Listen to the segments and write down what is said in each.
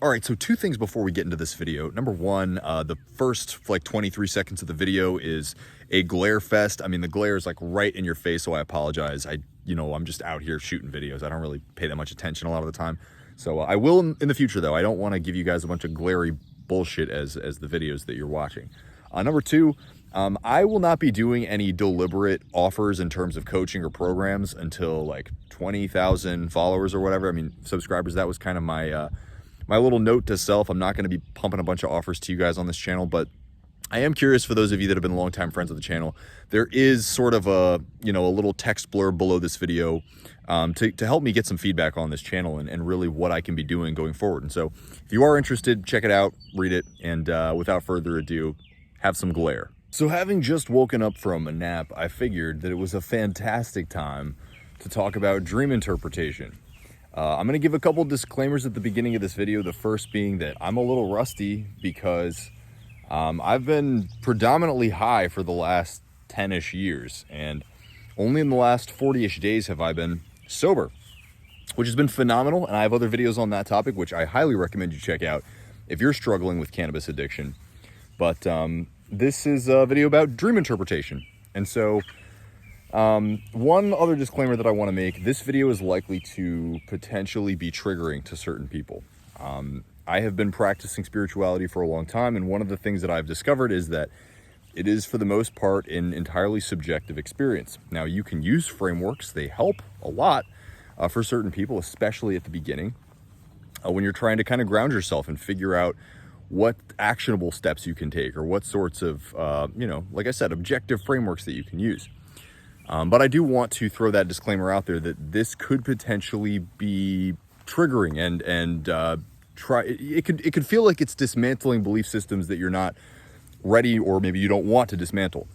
All right, so two things before we get into this video. Number one, the first like 23 seconds of the video is a glare fest. I mean, the glare is like right in your face, so I apologize. I'm just out here shooting videos. I don't really pay that much attention a lot of the time. So I will in the future, though. I don't want to give you guys a bunch of glary bullshit as the videos that you're watching. Number two, I will not be doing any deliberate offers in terms of coaching or programs until like 20,000 followers or whatever. I mean, subscribers. That was kind of my little note to self. I'm not going to be pumping a bunch of offers to you guys on this channel, but I am curious for those of you that have been longtime friends of the channel. There is sort of a little text blurb below this video to help me get some feedback on this channel and really what I can be doing going forward. And so if you are interested, check it out, read it, and without further ado, have some glare. So having just woken up from a nap, I figured that it was a fantastic time to talk about dream interpretation. I'm going to give a couple disclaimers at the beginning of this video. The first being that I'm a little rusty because I've been predominantly high for the last 10-ish years, and only in the last 40-ish days have I been sober, which has been phenomenal. And I have other videos on that topic, which I highly recommend you check out if you're struggling with cannabis addiction. But this is a video about dream interpretation. And so one other disclaimer that I want to make: this video is likely to potentially be triggering to certain people. I have been practicing spirituality for a long time, and one of the things that I've discovered is that it is, for the most part, an entirely subjective experience. Now, you can use frameworks. They help a lot for certain people, especially at the beginning, when you're trying to kind of ground yourself and figure out what actionable steps you can take, or what sorts of, like I said, objective frameworks that you can use. But I do want to throw that disclaimer out there that this could potentially be triggering and it could feel like it's dismantling belief systems that you're not ready, or maybe you don't want to dismantle,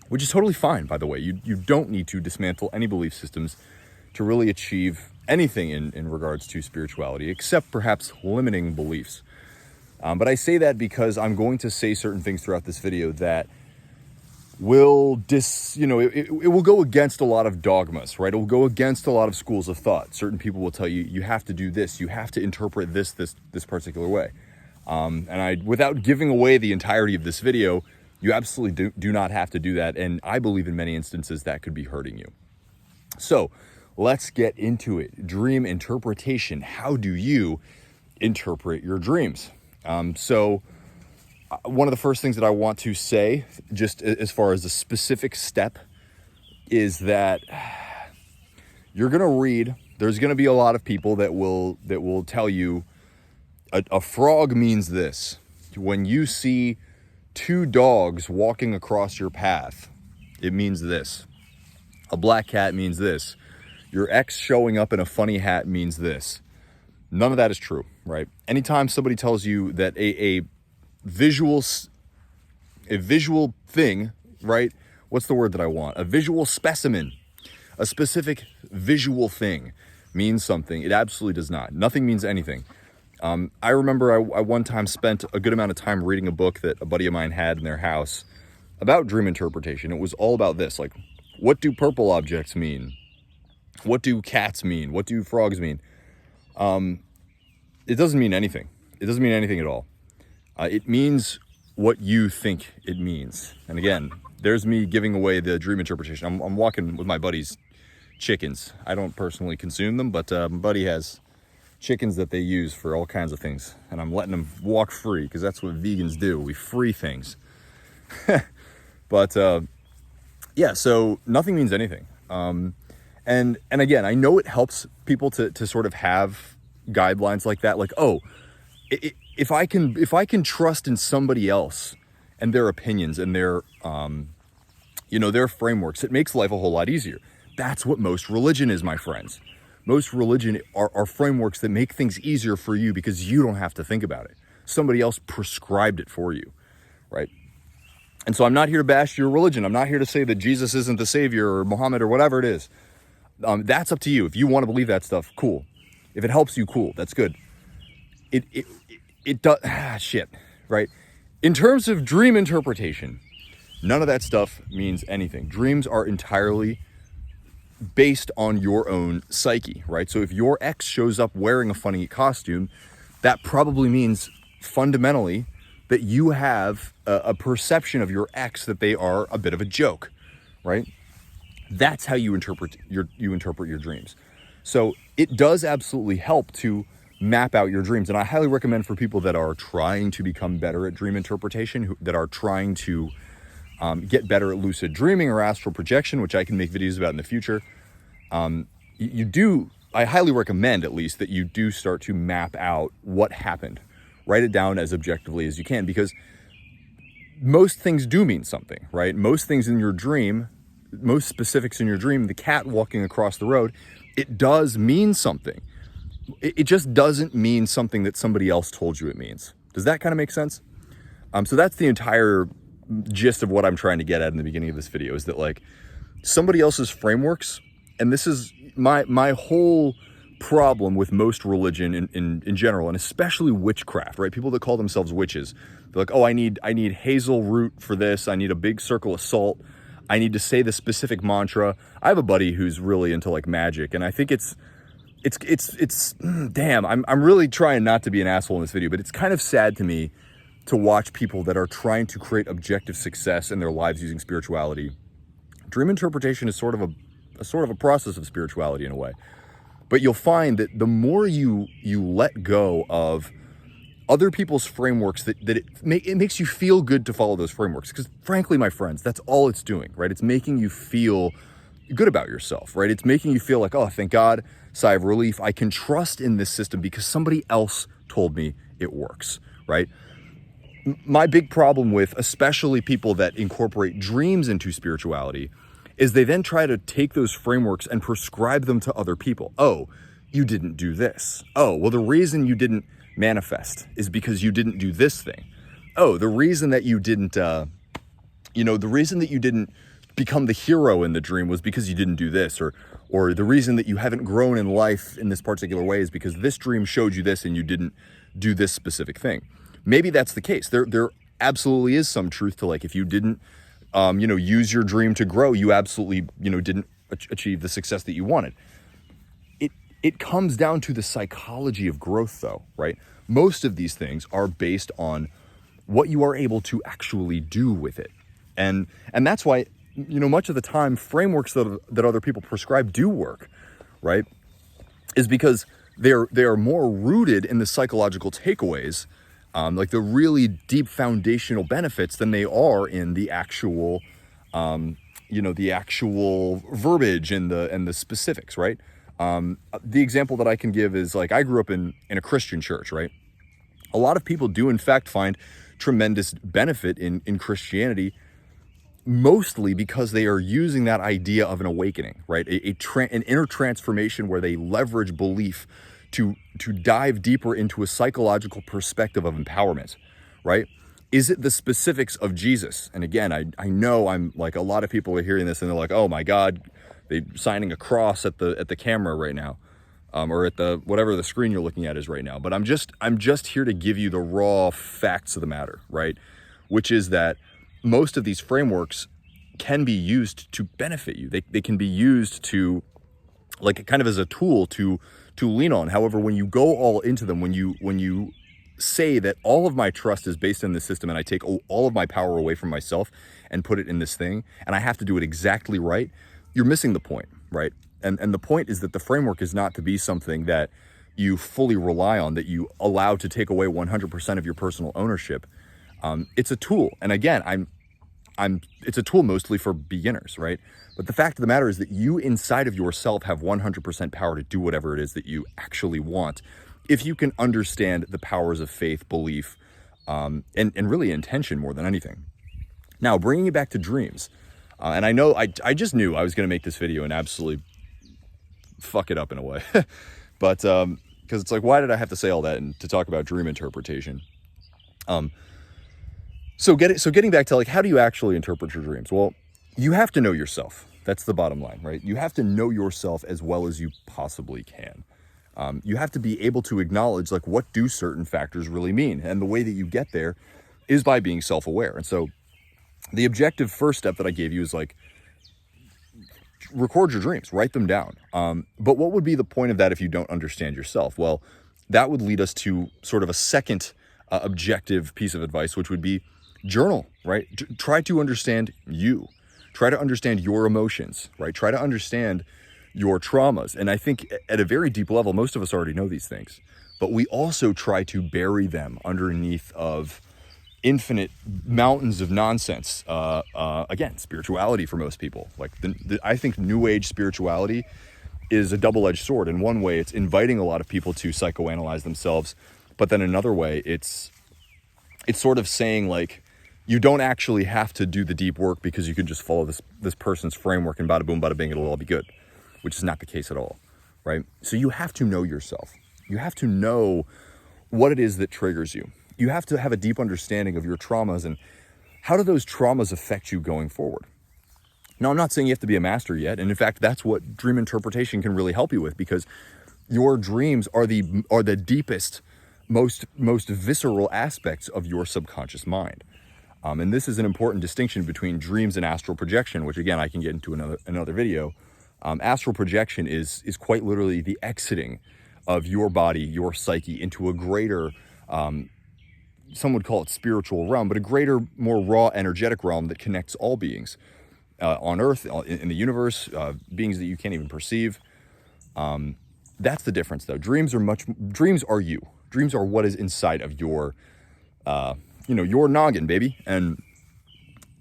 which is totally fine, by the way. You don't need to dismantle any belief systems to really achieve anything in regards to spirituality, except perhaps limiting beliefs. But I say that because I'm going to say certain things throughout this video that will it will go against a lot of dogmas, right? It will go against a lot of schools of thought. Certain people will tell you, you have to do this, you have to interpret this particular way. And without giving away the entirety of this video, you absolutely do not have to do that. And I believe in many instances that could be hurting you. So let's get into it. Dream interpretation. How do you interpret your dreams? One of the first things that I want to say, just as far as a specific step, is that you're going to read, there's going to be a lot of people that will tell you a frog means this. When you see two dogs walking across your path, it means this. A black cat means this. Your ex showing up in a funny hat means this. None of that is true, right? Anytime somebody tells you that a visual thing, right? What's the word that I want? A visual specimen, a specific visual thing means something. It absolutely does not. Nothing means anything. I remember I one time spent a good amount of time reading a book that a buddy of mine had in their house about dream interpretation. It was all about this, like, what do purple objects mean? What do cats mean? What do frogs mean? It doesn't mean anything. It doesn't mean anything at all. It means what you think it means. And again, there's me giving away the dream interpretation. I'm walking with my buddy's chickens. I don't personally consume them, but my buddy has chickens that they use for all kinds of things. And I'm letting them walk free because that's what vegans do. We free things. But yeah, so nothing means anything. And again, I know it helps people to sort of have guidelines like that. Like, oh, if I can trust in somebody else and their opinions and their their frameworks, it makes life a whole lot easier. That's what most religion is, my friends. Most religion are frameworks that make things easier for you because you don't have to think about it. Somebody else prescribed it for you, right? And so I'm not here to bash your religion. I'm not here to say that Jesus isn't the savior or Muhammad or whatever it is. That's up to you. If you want to believe that stuff, cool. If it helps you, cool. That's good. It does, shit, right? In terms of dream interpretation, none of that stuff means anything. Dreams are entirely based on your own psyche, right? So if your ex shows up wearing a funny costume, that probably means fundamentally that you have a perception of your ex that they are a bit of a joke, right? That's how you interpret your dreams. So it does absolutely help to map out your dreams. And I highly recommend for people that are trying to become better at dream interpretation, that are trying to get better at lucid dreaming or astral projection, which I can make videos about in the future. I highly recommend at least that you do start to map out what happened. Write it down as objectively as you can, because most things do mean something, right? Most things in your dream, most specifics in your dream, the cat walking across the road, it does mean something. It just doesn't mean something that somebody else told you it means. Does that kind of make sense? So that's the entire gist of what I'm trying to get at in the beginning of this video, is that like somebody else's frameworks, and this is my whole problem with most religion in general, and especially witchcraft, right? People that call themselves witches, they're like, oh, I need hazel root for this. I need a big circle of salt. I need to say the specific mantra. I have a buddy who's really into like magic, and I think it's damn, I'm really trying not to be an asshole in this video, but it's kind of sad to me to watch people that are trying to create objective success in their lives using spirituality. Dream interpretation is sort of a process of spirituality in a way. But you'll find that the more you let go of other people's frameworks, that it makes you feel good to follow those frameworks. Because frankly, my friends, that's all it's doing, right? It's making you feel good about yourself, right? It's making you feel like, oh, thank God, sigh of relief. I can trust in this system because somebody else told me it works, right? My big problem with especially people that incorporate dreams into spirituality is they then try to take those frameworks and prescribe them to other people. Oh, you didn't do this. Oh, well, the reason you didn't manifest is because you didn't do this thing. Oh, the reason that you didn't, the reason that you didn't become the hero in the dream was because you didn't do this, or the reason that you haven't grown in life in this particular way is because this dream showed you this and you didn't do this specific thing. Maybe that's the case. There absolutely is some truth to, like, if you didn't, use your dream to grow, you absolutely, didn't achieve the success that you wanted. It comes down to the psychology of growth, though, right? Most of these things are based on what you are able to actually do with it. And that's why, much of the time, frameworks that other people prescribe do work, right? Is because they are more rooted in the psychological takeaways, like the really deep foundational benefits, than they are in the actual, the actual verbiage and the specifics, right? The example that I can give is, like, I grew up in a Christian church, right? A lot of people do in fact find tremendous benefit in Christianity, mostly because they are using that idea of an awakening, right? An inner transformation where they leverage belief to dive deeper into a psychological perspective of empowerment, right? Is it the specifics of Jesus? And again, I know I'm like, a lot of people are hearing this and they're like, oh my God, they're signing a cross at the camera right now, or at the whatever the screen you're looking at is right now. But I'm just here to give you the raw facts of the matter, right? Which is that most of these frameworks can be used to benefit you. They can be used to, like, kind of as a tool to lean on. However, when you go all into them, when you say that all of my trust is based in this system and I take all of my power away from myself and put it in this thing, and I have to do it exactly right, you're missing the point, right? And the point is that the framework is not to be something that you fully rely on, that you allow to take away 100% of your personal ownership. It's a tool. And again, it's a tool mostly for beginners, right? But the fact of the matter is that you inside of yourself have 100% power to do whatever it is that you actually want, if you can understand the powers of faith, belief, and really intention more than anything. Now, bringing it back to dreams, and I know I just knew I was going to make this video and absolutely fuck it up in a way, but because it's like, why did I have to say all that and to talk about dream interpretation? So getting back to, like, how do you actually interpret your dreams? Well, you have to know yourself. That's the bottom line, right? You have to know yourself as well as you possibly can. You have to be able to acknowledge, like, what do certain factors really mean? And the way that you get there is by being self-aware. And so the objective first step that I gave you is, like, record your dreams, write them down. But what would be the point of that if you don't understand yourself? Well, that would lead us to sort of a second objective piece of advice, which would be journal, right? Try to understand you. Try to understand your emotions, right? Try to understand your traumas. And I think at a very deep level, most of us already know these things, but we also try to bury them underneath of infinite mountains of nonsense. Again, spirituality for most people. Like I think New Age spirituality is a double-edged sword. In one way, it's inviting a lot of people to psychoanalyze themselves, but then another way, it's sort of saying like, you don't actually have to do the deep work because you can just follow this person's framework and bada boom, bada bing, it'll all be good, which is not the case at all, right? So you have to know yourself. You have to know what it is that triggers you. You have to have a deep understanding of your traumas and how do those traumas affect you going forward. Now, I'm not saying you have to be a master yet, and in fact, that's what dream interpretation can really help you with, because your dreams are the deepest, most visceral aspects of your subconscious mind. And this is an important distinction between dreams and astral projection, which again, I can get into another video. Astral projection is quite literally the exiting of your body, your psyche, into a greater, some would call it spiritual realm, but a greater, more raw, energetic realm that connects all beings on Earth, in the universe, beings that you can't even perceive. That's the difference, though. Dreams are you. Dreams are what is inside of your your noggin, baby. And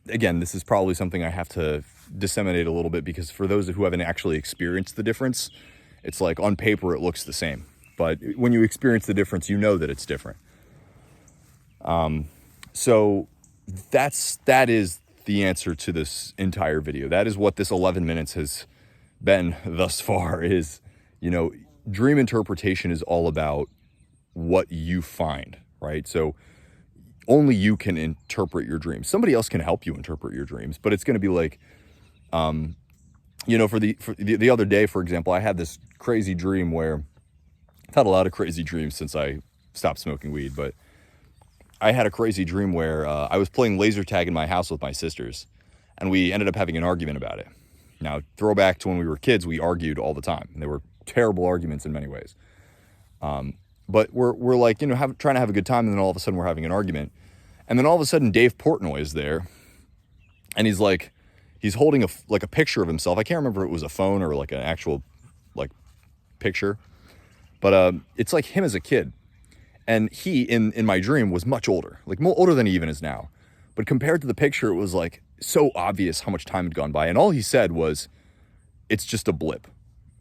again, this is probably something I have to disseminate a little bit, because for those who haven't actually experienced the difference, it's like on paper it looks the same, but when you experience the difference, you know that it's different. So that is the answer to this entire video. That is what this 11 minutes has been thus far. Is, dream interpretation is all about what you find, right? So only you can interpret your dreams. Somebody else can help you interpret your dreams, but it's going to be like, for the other day, for example, I had this crazy dream where I've had a lot of crazy dreams since I stopped smoking weed, but I had a crazy dream where I was playing laser tag in my house with my sisters, and we ended up having an argument about it. Now, throwback to when we were kids, we argued all the time, and they were terrible arguments in many ways. But we're like, trying to have a good time, and then all of a sudden we're having an argument. And then all of a sudden Dave Portnoy is there, and he's holding a picture of himself. I can't remember if it was a phone or like an actual picture, but it's like him as a kid. And he, in my dream, was much older, like more older than he even is now. But compared to the picture, it was like so obvious how much time had gone by. And all he said was, it's just a blip,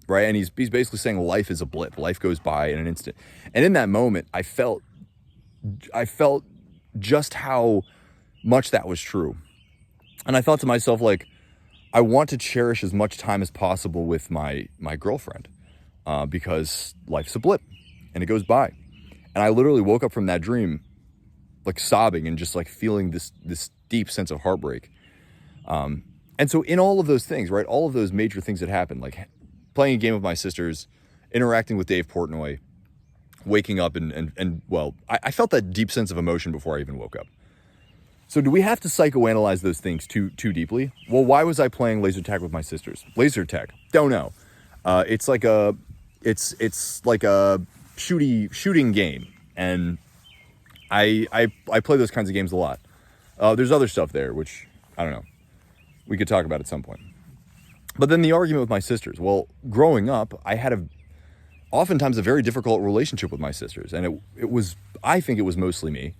right? And he's basically saying life is a blip. Life goes by in an instant. And in that moment, I felt just how much that was true. And I thought to myself, like, I want to cherish as much time as possible with my girlfriend, because life's a blip and it goes by. And I literally woke up from that dream like sobbing and just like feeling this deep sense of heartbreak. And so in all of those things, right, all of those major things that happened, like playing a game with my sisters, interacting with Dave Portnoy, waking up and I felt that deep sense of emotion before I even woke up. So do we have to psychoanalyze those things too deeply? Well, why was I playing laser tag with my sisters? Laser tag, don't know. It's like a shooting game, and I play those kinds of games a lot. There's other stuff there, which I don't know. We could talk about at some point. But then the argument with my sisters. Well, growing up, I had oftentimes a very difficult relationship with my sisters, and I think it was mostly me.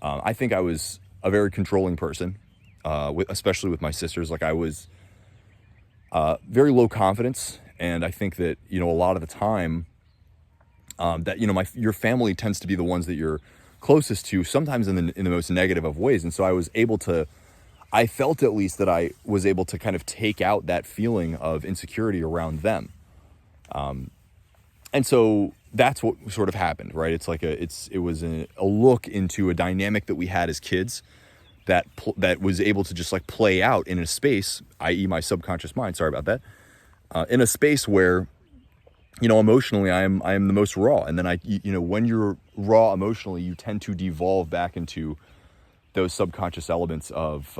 I think I was a very controlling person, especially with my sisters. Like I was very low confidence, and I think that a lot of the time that your family tends to be the ones that you're closest to, sometimes in the most negative of ways. And so I felt at least that I was able to kind of take out that feeling of insecurity around them. And so that's what sort of happened, right? It's like it was a look into a dynamic that we had as kids that was able to just like play out in a space, i.e. my subconscious mind, sorry about that, in a space where, emotionally I am the most raw. And then when you're raw emotionally, you tend to devolve back into those subconscious elements of,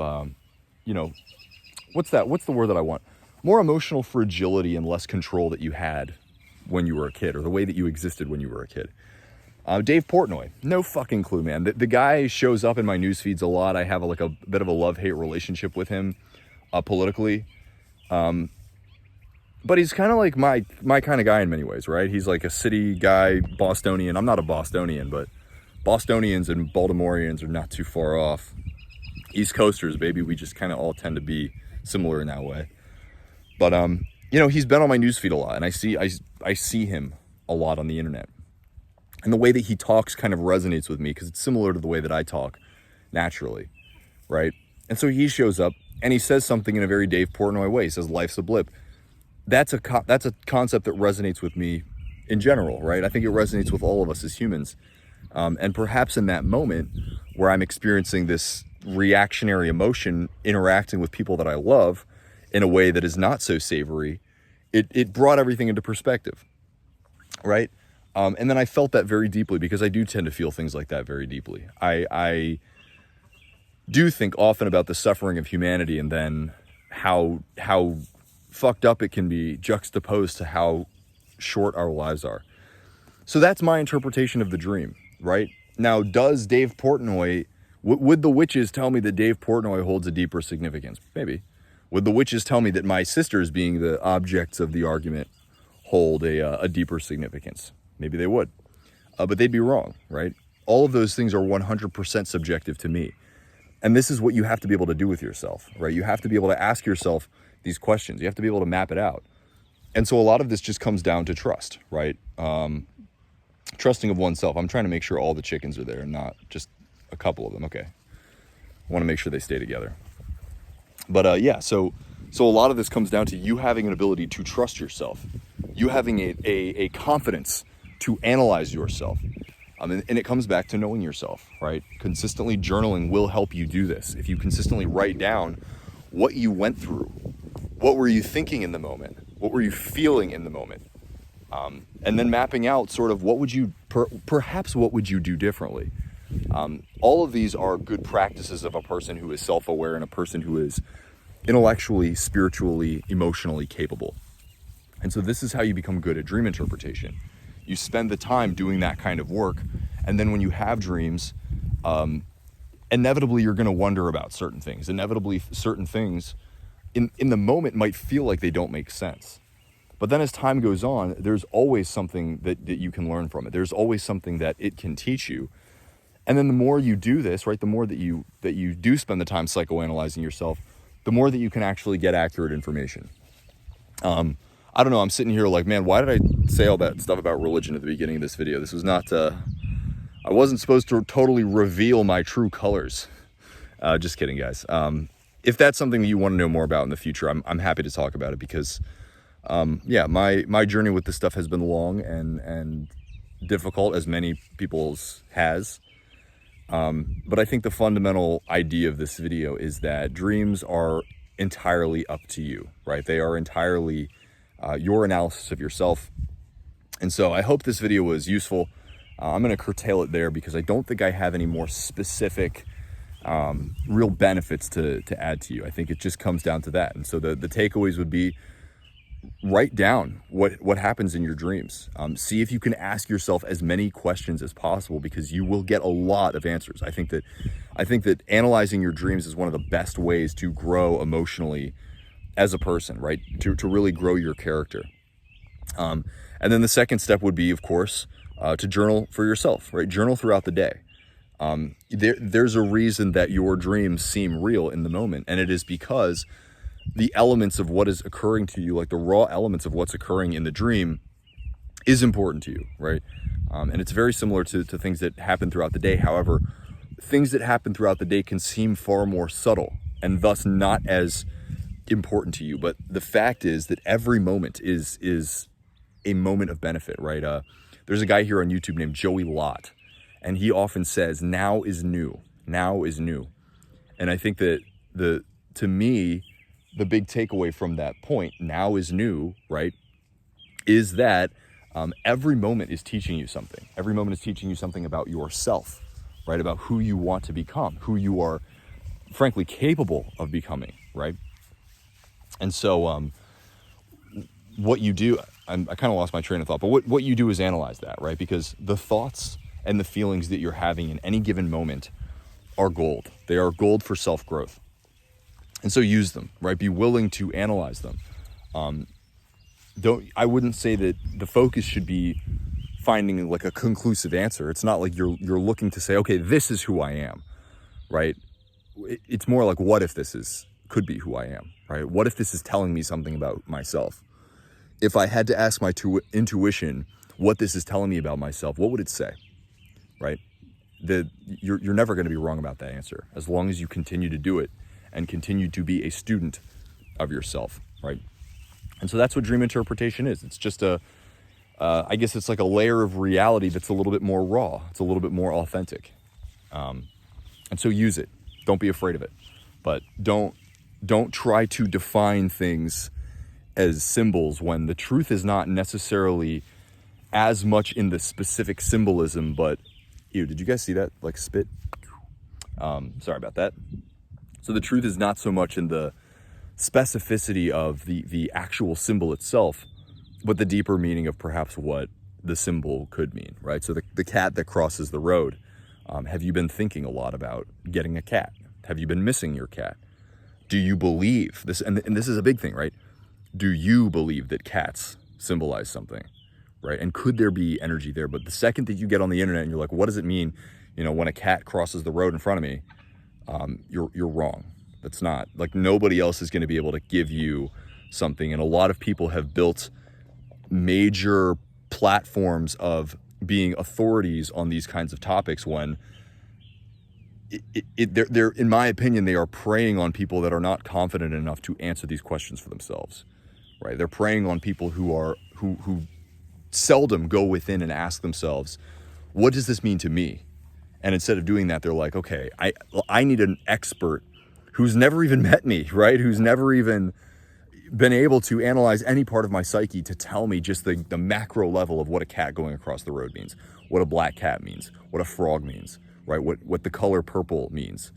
what's the word that I want? More emotional fragility and less control that you had when you were a kid, or the way that you existed when you were a kid. Dave Portnoy, no fucking clue, man. The guy shows up in my news feeds a lot. I have like a bit of a love-hate relationship with him politically. But he's kind of like my kind of guy in many ways, right? He's like a city guy, Bostonian. I'm not a Bostonian, but Bostonians and Baltimoreans are not too far off. East Coasters, baby. We just kind of all tend to be similar in that way. But, you know, he's been on my newsfeed a lot, and I see him a lot on the internet. And the way that he talks kind of resonates with me because it's similar to the way that I talk naturally, right? And so he shows up and he says something in a very Dave Portnoy way. He says, life's a blip. That's a concept that resonates with me in general, right? I think it resonates with all of us as humans. And perhaps in that moment where I'm experiencing this reactionary emotion interacting with people that I love in a way that is not so savory, it brought everything into perspective, right? And then I felt that very deeply because I do tend to feel things like that very deeply. I do think often about the suffering of humanity and then how fucked up it can be juxtaposed to how short our lives are. So that's my interpretation of the dream, right? Now, does Dave Portnoy, would the witches tell me that Dave Portnoy holds a deeper significance? Maybe. Would the witches tell me that my sisters, being the objects of the argument, hold a deeper significance? Maybe they would. But they'd be wrong, right? All of those things are 100% subjective to me. And this is what you have to be able to do with yourself, right? You have to be able to ask yourself these questions. You have to be able to map it out. And so a lot of this just comes down to trust, right? Trusting of oneself. I'm trying to make sure all the chickens are there and not just a couple of them. Okay. I want to make sure they stay together. But yeah, so a lot of this comes down to you having an ability to trust yourself. You having a confidence to analyze yourself. And it comes back to knowing yourself, right? Consistently journaling will help you do this. If you consistently write down what you went through, what were you thinking in the moment? What were you feeling in the moment? And then mapping out sort of what would you, perhaps what would you do differently? All of these are good practices of a person who is self-aware and a person who is intellectually, spiritually, emotionally capable. And so this is how you become good at dream interpretation. You spend the time doing that kind of work, and then when you have dreams, inevitably you're going to wonder about certain things. Inevitably certain things in the moment might feel like they don't make sense. But then as time goes on, there's always something that you can learn from it. There's always something that it can teach you. And then the more you do this, right, the more that you do spend the time psychoanalyzing yourself, the more that you can actually get accurate information. I don't know, I'm sitting here like, man, why did I say all that stuff about religion at the beginning of this video? This was not, I wasn't supposed to totally reveal my true colors. Just kidding, guys. If that's something that you want to know more about in the future, I'm happy to talk about it because, yeah, my journey with this stuff has been long and difficult, as many people's has. But I think the fundamental idea of this video is that dreams are entirely up to you, right? They are entirely your analysis of yourself. And so I hope this video was useful. I'm going to curtail it there because I don't think I have any more specific real benefits to add to you. I think it just comes down to that. And so the takeaways would be, write down what happens in your dreams. See if you can ask yourself as many questions as possible because you will get a lot of answers. I think that analyzing your dreams is one of the best ways to grow emotionally as a person, right? To really grow your character. And then the second step would be, of course, to journal for yourself, right? Journal throughout the day. There's a reason that your dreams seem real in the moment, and it is because the elements of what is occurring to you, like the raw elements of what's occurring in the dream, is important to you, right? And it's very similar to things that happen throughout the day. However, things that happen throughout the day can seem far more subtle and thus not as important to you. But the fact is that every moment is a moment of benefit, right? There's a guy here on YouTube named Joey Lott, and he often says, now is new. Now is new. And I think that to me, the big takeaway from that point, now is new, right, is that every moment is teaching you something. Every moment is teaching you something about yourself, right, about who you want to become, who you are, frankly, capable of becoming, right? And so what you do, I kind of lost my train of thought, but what you do is analyze that, right? Because the thoughts and the feelings that you're having in any given moment are gold. They are gold for self-growth. And so use them, right? Be willing to analyze them. I wouldn't say that the focus should be finding like a conclusive answer. It's not like you're looking to say, okay, this is who I am, right? It's more like, what if could be who I am, right? What if this is telling me something about myself? If I had to ask my intuition what this is telling me about myself, what would it say, right? You're never going to be wrong about that answer as long as you continue to do it and continue to be a student of yourself, right? And so that's what dream interpretation is. It's just I guess it's like a layer of reality that's a little bit more raw. It's a little bit more authentic. And so use it. Don't be afraid of it. But don't try to define things as symbols when the truth is not necessarily as much in the specific symbolism, but ew, did you guys see that? Like spit? Sorry about that. So the truth is not so much in the specificity of the actual symbol itself, but the deeper meaning of perhaps what the symbol could mean, right? So the cat that crosses the road, have you been thinking a lot about getting a cat? Have you been missing your cat? Do you believe this? And this is a big thing, right? Do you believe that cats symbolize something, right? And could there be energy there? But the second that you get on the internet and you're like, what does it mean, when a cat crosses the road in front of me? You're wrong. That's not, like, nobody else is going to be able to give you something. And a lot of people have built major platforms of being authorities on these kinds of topics when they're, in my opinion, they are preying on people that are not confident enough to answer these questions for themselves, right? They're preying on people who seldom go within and ask themselves, what does this mean to me? And instead of doing that, they're like, okay, I need an expert who's never even met me, right? Who's never even been able to analyze any part of my psyche to tell me just the macro level of what a cat going across the road means, what a black cat means, what a frog means, right? What the color purple means.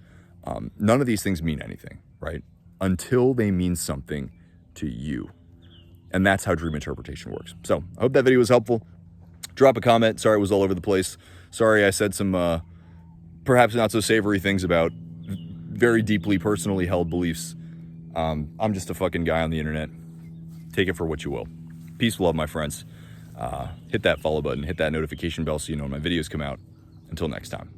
None of these things mean anything, right? Until they mean something to you. And that's how dream interpretation works. So I hope that video was helpful. Drop a comment. Sorry it was all over the place. Sorry I said some perhaps not so savory things about very deeply personally held beliefs. I'm just a fucking guy on the internet. Take it for what you will. Peace, love, my friends. Hit that follow button, hit that notification bell so you know when my videos come out. Until next time.